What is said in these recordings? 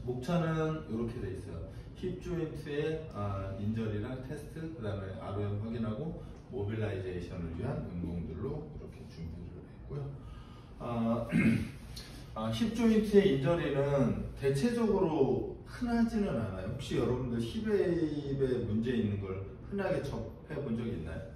목차는 이렇게 돼 있어요. 힙 조인트의 인절이랑 테스트, 그 다음에 ROM 확인하고 모빌라이제이션을 위한 운동들로 이렇게 준비를 했고요. 힙 조인트의 인절이는 대체적으로 흔하지는 않아요. 혹시 여러분들 힙에 문제 있는 걸 흔하게 접해 본 적 있나요?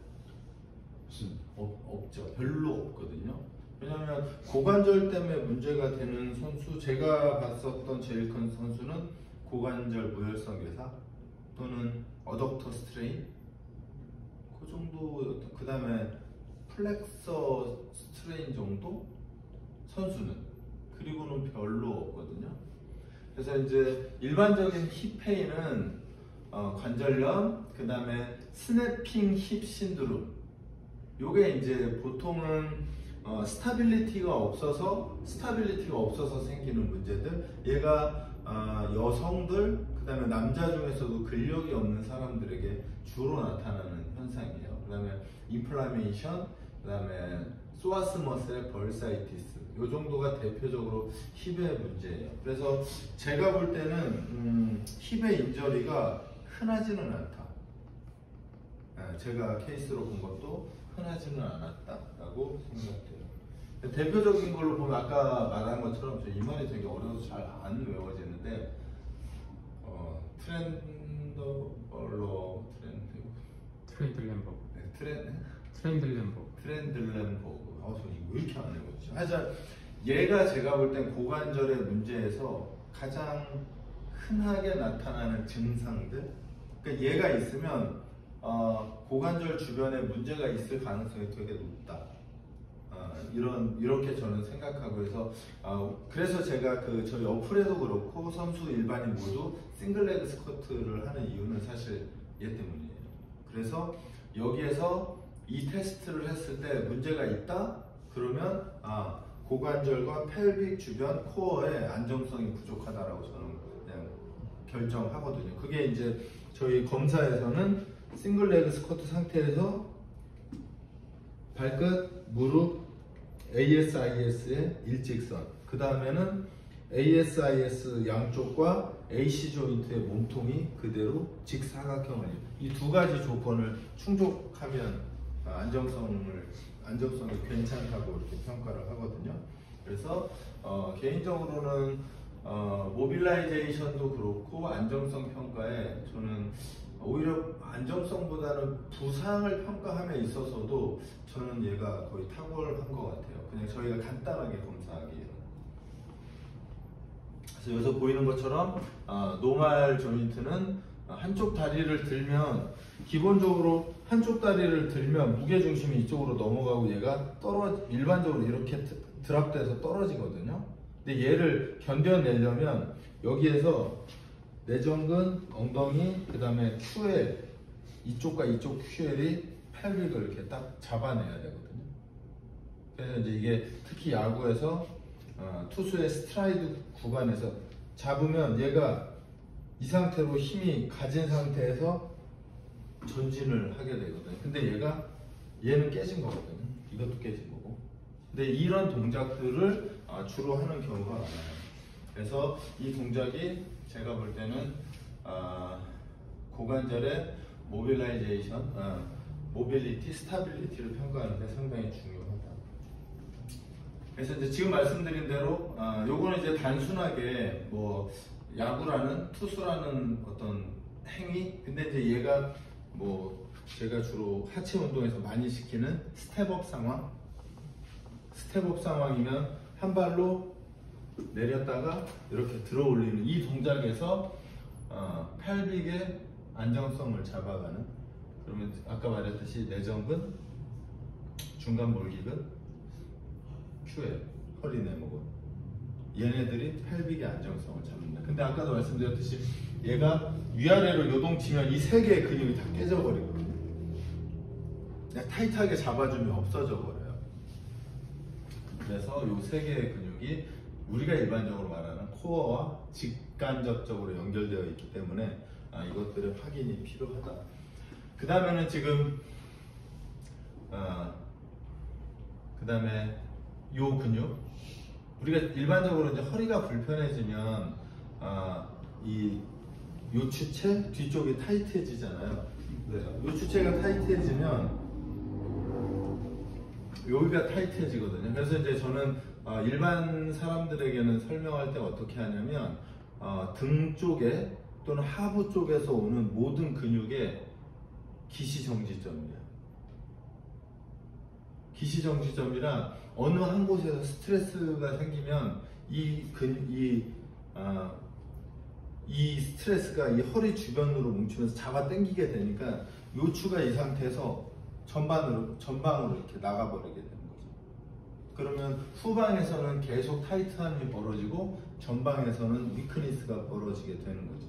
없죠. 별로 없거든요. 왜냐하면 고관절 때문에 문제가 되는 선수, 제가 봤었던 제일 큰 선수는 고관절 무혈성 괴사 또는 어덕터 스트레인 그 정도였던, 그 다음에 플렉서 스트레인 정도 선수는, 그리고는 별로 없거든요. 그래서 이제 일반적인 힙 페인은 관절염, 그 다음에 스냅핑 힙 신드롬, 요게 이제 보통은 스타빌리티가 없어서 생기는 문제들. 얘가 여성들, 그 다음에 남자 중에서도 근력이 없는 사람들에게 주로 나타나는 현상이에요. 그 다음에 인플라메이션, 그 다음에 소아스 머슬의 벌사이티스, 요 정도가 대표적으로 힙의 문제예요. 그래서 제가 볼 때는 힙의 인저리가 흔하지는 않다. 제가 케이스로 본 것도 흔하지는 않았다라고 생각돼요. 대표적인 걸로 보면 아까 말한 것처럼 저 이만이 되게 어려워서 잘 안 외워지는데 트렌들렌버그. 저 이거 왜 이렇게 안 외워지지? 하여튼 얘가 제가 볼 땐 고관절의 문제에서 가장 흔하게 나타나는 증상들. 그러니까 얘가 있으면 고관절 주변에 문제가 있을 가능성이 되게 높다. 이렇게 저는 생각하고 해서 그래서 제가 저희 어플에도 그렇고 선수 일반인 모두 싱글레그 스쿼트를 하는 이유는 사실 얘 때문이에요. 그래서 여기에서 이 테스트를 했을 때 문제가 있다? 그러면 고관절과 펠빅 주변 코어의 안정성이 부족하다라고 저는 그냥 결정하거든요. 그게 이제 저희 검사에서는 싱글레그 스쿼트 상태에서 발끝, 무릎, ASIS의 일직선, 그 다음에는 ASIS 양쪽과 AC 조인트의 몸통이 그대로 직사각형을, 이 두 가지 조건을 충족하면 안정성이 괜찮다고 이렇게 평가를 하거든요. 그래서 개인적으로는 모빌라이제이션도 그렇고 안정성 평가에 저는 오히려 안정성보다는 부상을 평가함에 있어서도 저는 얘가 거의 탁월한 것 같아요. 그냥 저희가 간단하게 검사하기에는. 그래서 여기서 보이는 것처럼 노말 조인트는 한쪽 다리를 들면, 기본적으로 한쪽 다리를 들면 무게중심이 이쪽으로 넘어가고 얘가 일반적으로 이렇게 드랍돼서 떨어지거든요. 근데 얘를 견뎌내려면 여기에서 내전근, 엉덩이, 그 다음에 큐엘, 이쪽과 이쪽 큐엘이 펠빅을 이렇게 딱 잡아내야 되거든요. 그래서 이제 이게 특히 야구에서 투수의 스트라이드 구간에서 잡으면 얘가 이 상태로 힘이 가진 상태에서 전진을 하게 되거든요. 근데 얘는 깨진 거거든요. 이것도 깨진 거고. 근데 이런 동작들을 주로 하는 경우가 많아요. 그래서 이 동작이 제가 볼 때는 고관절의 모빌라이제이션, 모빌리티, 스타빌리티를 평가하는 데 상당히 중요하다. 그래서 이제 지금 말씀드린 대로 요거는 이제 단순하게 뭐 야구라는, 투수라는 어떤 행위, 근데 이제 얘가 뭐 제가 주로 하체 운동에서 많이 시키는 스텝업 상황이면 한 발로 내렸다가 이렇게 들어 올리는 이 동작에서 펠빅의 안정성을 잡아가는, 그러면 아까 말했듯이 내전근, 중간 몰기근, 큐엘, 허리 내목은 얘네들이 펠빅의 안정성을 잡는다. 근데 아까도 말씀드렸듯이 얘가 위아래로 요동치면 이 세 개의 근육이 다 깨져버리거든요. 그냥 타이트하게 잡아주면 없어져 버려요. 그래서 이 세 개의 근육이 우리가 일반적으로 말하는 코어와 직간접적으로 연결되어 있기 때문에 이것들의 확인이 필요하다. 그 다음에는 지금 그 다음에 요 근육, 우리가 일반적으로 이제 허리가 불편해지면 이 요추체 뒤쪽이 타이트해지잖아요. 네. 요추체가 타이트해지면 여기가 타이트해지거든요. 그래서 이제 저는 일반 사람들에게는 설명할 때 어떻게 하냐면 등 쪽에 또는 하부 쪽에서 오는 모든 근육의 기시정지점이에요. 기시정지점이라 어느 한 곳에서 스트레스가 생기면 이 스트레스가 이 허리 주변으로 뭉치면서 잡아 당기게 되니까 요추가 이 상태에서 전방으로 이렇게 나가버리게 되는 거죠. 그러면 후방에서는 계속 타이트함이 벌어지고 전방에서는 위크니스가 벌어지게 되는 거죠.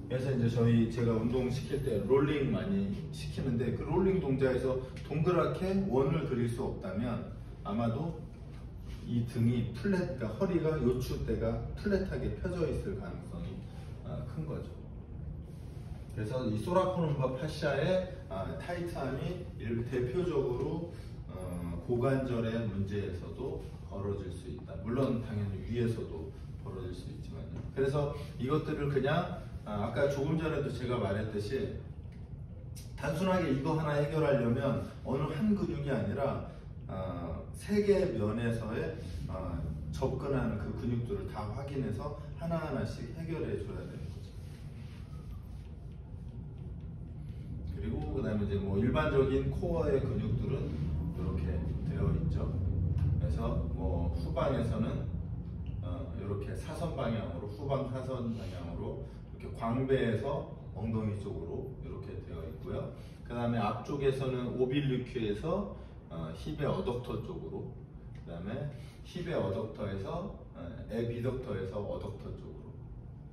그래서 이제 제가 운동 시킬 때 롤링 많이 시키는데 그 롤링 동작에서 동그랗게 원을 그릴 수 없다면 아마도 이 등이 그러니까 허리가 요추대가 플랫하게 펴져 있을 가능성이 큰 거죠. 그래서 이 소라코논바 파샤의 타이트함이 대표적으로 고관절의 문제에서도 벌어질 수 있다. 물론 당연히 위에서도 벌어질 수 있지만요. 그래서 이것들을 그냥 아까 조금 전에도 제가 말했듯이 단순하게 이거 하나 해결하려면 어느 한 근육이 아니라 세 개의 면에서의 접근하는 그 근육들을 다 확인해서 하나하나씩 해결해 줘야 되는 거죠. 그리고 그 다음에 이제 뭐 일반적인 코어의 근육들은 이렇게 되어 있죠. 그래서 뭐 후방에서는 이렇게 사선 방향으로, 후방 사선 방향으로 이렇게 광배에서 엉덩이 쪽으로 이렇게 되어 있고요. 그 다음에 앞쪽에서는 오빌리큐에서 힙의 어덕터 쪽으로, 그 다음에 힙의 어덕터에서 에비덕터에서 어덕터 쪽으로,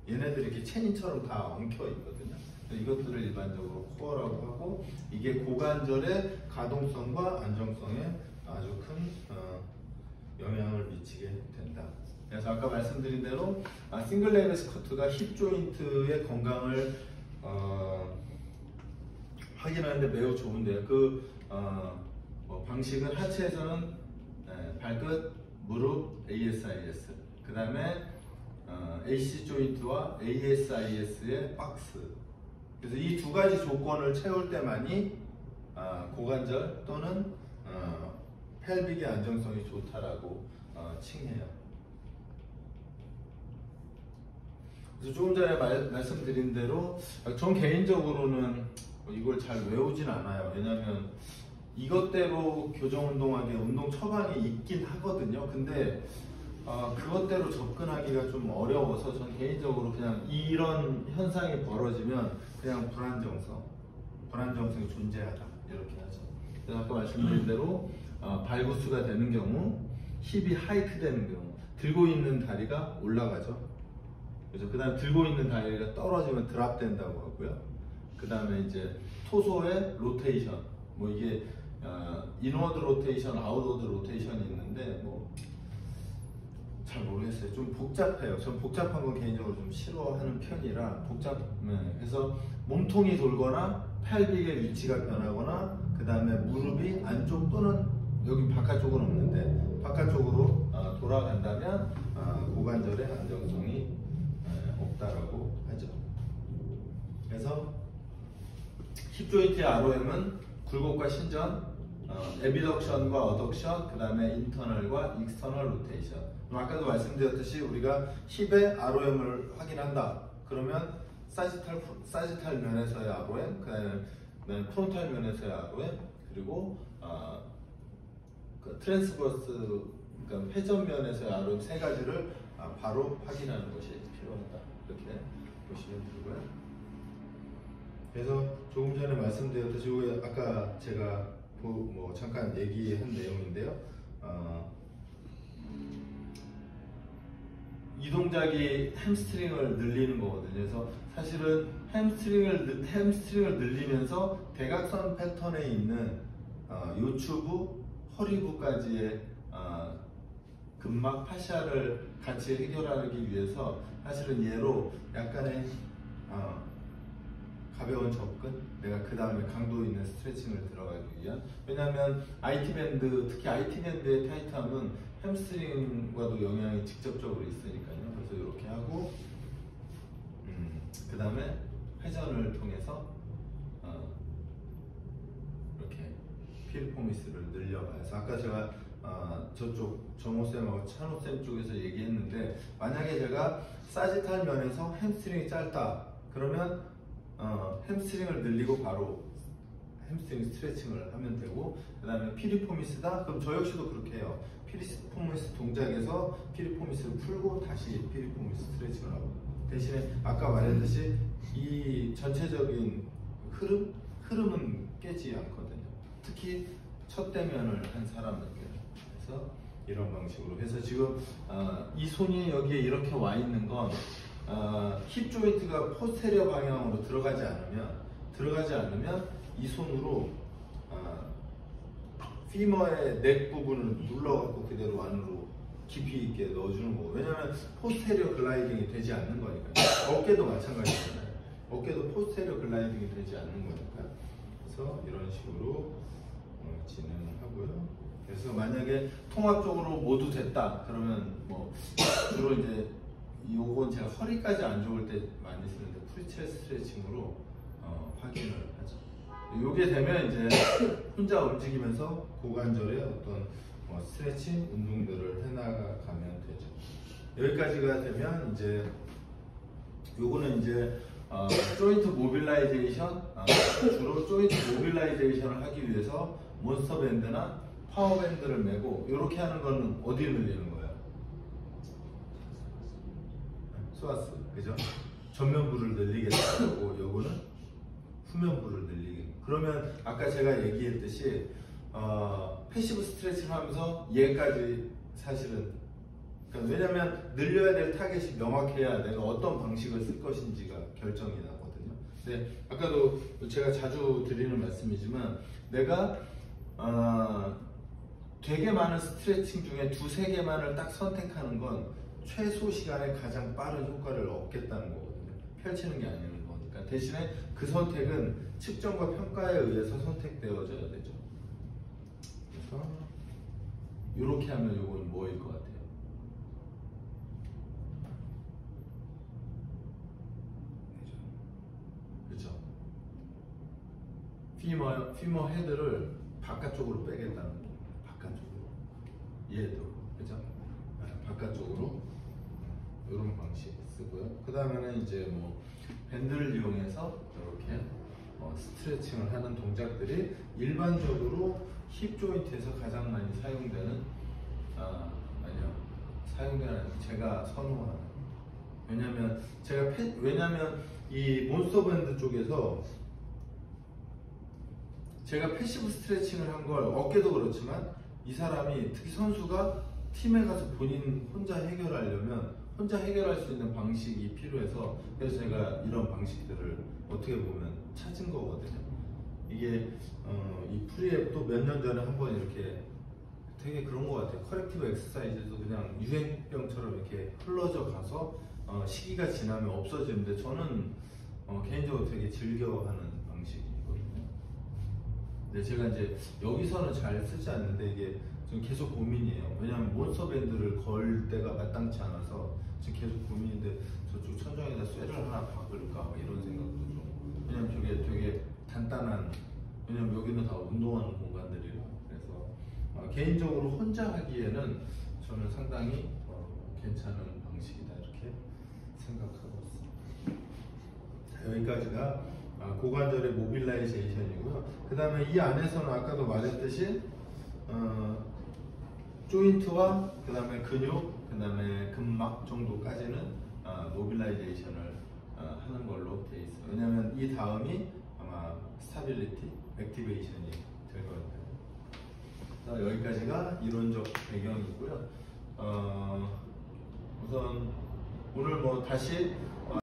얘네들이 이렇게 체인처럼 다 엉켜 있거든요. 이것들을 일반적으로 코어라고 하고, 이게 고관절의 가동성과 안정성에 아주 큰 영향을 미치게 된다. 그래서 아까 말씀드린 대로 싱글 레그 스쿼트가 힙 조인트의 건강을 확인하는데 매우 좋은데요. 방식은 하체에서는 발끝, 무릎, ASIS, 그 다음에 AC 조인트와 ASIS의 박스. 그래서 이 두 가지 조건을 채울 때만이 고관절 또는 펠빅의 안정성이 좋다라고 칭해요. 그래서 조금 전에 말씀드린 대로 전 개인적으로는 이걸 잘 외우진 않아요. 왜냐하면 이것대로 교정 운동하기에 운동 처방이 있긴 하거든요. 근데 그것대로 접근하기가 좀 어려워서 전 개인적으로 그냥 이런 현상이 벌어지면 그냥 불안정성이 존재하다 이렇게 하죠. 그래서 아까 말씀드린 대로 발구스가 되는 경우, 힙이 하이크 되는 경우, 들고 있는 다리가 올라가죠. 그래서 그 다음에 들고 있는 다리가 떨어지면 드랍 된다고 하고요. 그 다음에 이제 토소의 로테이션, 뭐 이게 인워드 로테이션, 아웃워드 로테이션이 있는데 뭐 잘 모르겠어요. 좀 복잡해요. 전 복잡한 건 개인적으로 좀 싫어하는 편이라 그래서 몸통이 돌거나 팔빅의 위치가 변하거나 그 다음에 무릎이 안쪽 또는 여기 바깥쪽은 없는데 바깥쪽으로 돌아간다면 고관절의 안정성이 없다라고 하죠. 그래서 힙 조인트의 ROM은 굴곡과 신전, 에비덕션과 어덕션, 그 다음에 인터널과 익스터널 로테이션. 아까도 말씀드렸듯이 우리가 힙의 ROM을 확인한다. 그러면 사지탈 면에서의 ROM, 그 다음에 프론탈 면에서의 ROM, 그리고 그 트랜스버스, 그러니까 회전 면에서의 ROM 세 가지를 바로 확인하는 것이 필요하다. 이렇게 보시면 되고요. 그래서 조금 전에 말씀드렸듯이 아까 제가 뭐 잠깐 얘기한 내용인데요. 이 동작이 햄스트링을 늘리는 거거든요. 그래서 사실은 햄스트링을 늘리면서 대각선 패턴에 있는 요추부, 허리부까지의 근막 파샤를 같이 해결하기 위해서 사실은 얘로 약간의 가벼운 접근, 내가 그 다음에 강도 있는 스트레칭을 들어가기 위한. 왜냐하면 IT 밴드, 특히 IT 밴드의 타이트함은 햄스트링과도 영향이 직접적으로 있으니까요. 그래서 이렇게 하고, 그 다음에 회전을 통해서 이렇게 피리포미스를 늘려가요. 그래서 아까 제가 저쪽 정호쌤하고 찬호쌤 쪽에서 얘기했는데, 만약에 제가 사지탈 면에서 햄스트링이 짧다 그러면 햄스트링을 늘리고 바로 햄스트링 스트레칭을 하면 되고, 그 다음에 피리포미스다 그럼 저 역시도 그렇게 해요. 피리포미스 동작에서 피리포미스를 풀고 다시 피리포미스 스트레칭을 하고, 대신에 아까 말했듯이 이 전체적인 흐름은 깨지 않거든요. 특히 첫 대면을 한 사람들께. 그래서 이런 방식으로 해서 지금 이 손이 여기에 이렇게 와 있는 건 힙 조인트가 포스테리어 방향으로 들어가지 않으면 이 손으로 피머의 넥 부분을 눌러갖고 그대로 안으로 깊이 있게 넣어주는 거고, 왜냐면 포스테리어 글라이딩이 되지 않는 거니까. 어깨도 마찬가지잖아요. 어깨도 포스테리어 글라이딩이 되지 않는 거니까. 그래서 이런 식으로 진행을 하고요. 그래서 만약에 통합적으로 모두 됐다 그러면 뭐 주로 이제 요건 제가 허리까지 안 좋을 때 많이 쓰는데 프리체스 스트레칭으로 확인을 하죠. 요게 되면 이제 혼자 움직이면서 고관절의 어떤 스트레칭 운동들을 해나가면 되죠. 여기까지가 되면 이제 요거는 이제 조인트 모빌라이제이션, 주로 조인트 모빌라이제이션을 하기 위해서 몬스터 밴드나 파워 밴드를 메고, 이렇게 하는 거는 어디에 늘리는 거예요? 소아스, 그죠? 전면부를 늘리겠다고, 요거는 후면부를 늘리겠다. 그러면 아까 제가 얘기했듯이 패시브 스트레칭을 하면서 얘까지 사실은, 그러니까 왜냐면 늘려야 될 타겟이 명확해야 내가 어떤 방식을 쓸 것인지가 결정이 나거든요. 근데 아까도 제가 자주 드리는 말씀이지만, 내가 되게 많은 스트레칭 중에 두세 개만을 딱 선택하는 건 최소 시간에 가장 빠른 효과를 얻겠다는 거거든요. 펼치는 게 아니는 거니까. 대신에 그 선택은 측정과 평가에 의해서 선택되어져야 되죠. 그래서 이렇게 하면 이건 뭐일 것 같아요? 그죠? 피머 헤드를 바깥쪽으로 빼겠다는 거. 바깥쪽으로. 얘도. 그죠? 바깥쪽으로. 이런 방식 쓰고요. 그 다음에는 이제 뭐 밴드를 이용해서 이렇게 스트레칭을 하는 동작들이 일반적으로 힙 조인트에서 가장 많이 사용되는, 사용되는 제가 선호하는. 왜냐면 이 몬스터 밴드 쪽에서 제가 패시브 스트레칭을 한 걸, 어깨도 그렇지만 이 사람이, 특히 선수가 팀에 가서 본인 혼자 해결할 수 있는 방식이 필요해서, 그래서 제가 이런 방식들을 어떻게 보면 찾은 거거든요. 이게 이 프리앱도 몇 년 전에 한번 이렇게 되게 그런 거 같아요. 커렉티브 엑서사이즈도 그냥 유행병처럼 이렇게 흘러져 가서 시기가 지나면 없어지는데, 저는 개인적으로 되게 즐겨하는 방식이거든요. 근데 제가 이제 여기서는 잘 쓰지 않는데 이게 지금 계속 고민이에요. 왜냐하면 몬스터 밴드를 걸 때가 마땅치 않아서 지금 계속 고민인데, 저쪽 천장에다 쇠를 하나 박을까 뭐 이런 생각도 좀. 왜냐면 저게 되게 단단한, 왜냐면 여기는 다 운동하는 공간들이라. 그래서 개인적으로 혼자 하기에는 저는 상당히 괜찮은 방식이다 이렇게 생각하고 있습니다. 자, 여기까지가 고관절의 모빌라이제이션이고요. 그 다음에 이 안에서는 아까도 말했듯이 조인트와 그 다음에 근육, 그 다음에 근막 정도까지는 모빌라이제이션을 하는 걸로 돼 있어요. 왜냐하면 이 다음이 아마 스타빌리티, 액티베이션이 될 거니까요. 여기까지가 이론적 배경이고요. 우선 오늘 뭐 다시